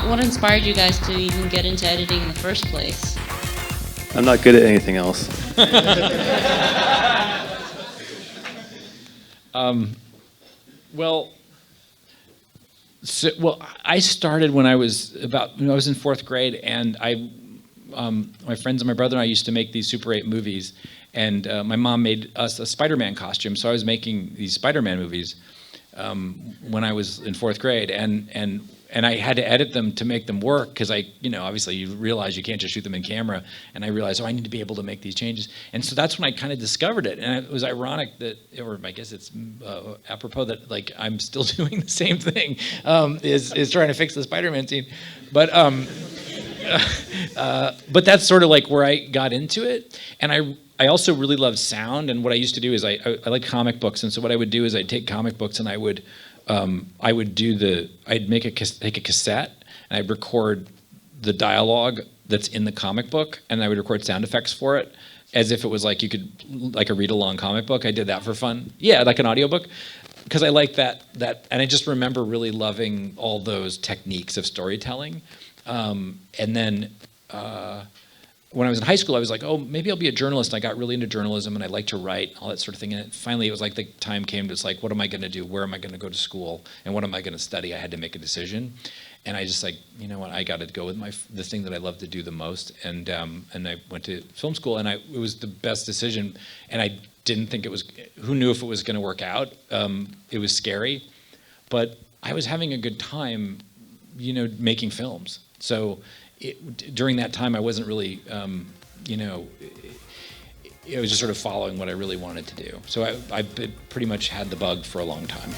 what inspired you guys to even get into editing in the first place? I'm not good at anything else. I started when I was in fourth grade, and my friends and my brother and I used to make these Super 8 movies, and my mom made us a Spider-Man costume, so I was making these Spider-Man movies when I was in fourth grade, and I had to edit them to make them work because obviously you realize you can't just shoot them in camera, and I realized, I need to be able to make these changes, and so that's when I kind of discovered it, and it was ironic that, or I guess it's apropos that like I'm still doing the same thing, is trying to fix the Spider-Man scene, but that's sort of like where I got into it, and I also really love sound, and what I used to do is I like comic books, and so what I would do is I'd take comic books and I'd take a cassette and I'd record the dialogue that's in the comic book, and I would record sound effects for it as if it was like like a read-along comic book. I did that for fun. Yeah, like an audiobook, because I like that, and I just remember really loving all those techniques of storytelling. And then when I was in high school, I was like, oh, maybe I'll be a journalist. I got really into journalism, and I like to write, all that sort of thing. And finally, it was like the time came to, it's like, what am I going to do? Where am I going to go to school? And what am I going to study? I had to make a decision. And I just like, you know what, I got to go with the thing that I love to do the most. And I went to film school, and it was the best decision. And I didn't think who knew if it was going to work out? It was scary, but I was having a good time, making films. So during that time, I wasn't really, I was just sort of following what I really wanted to do. So I pretty much had the bug for a long time.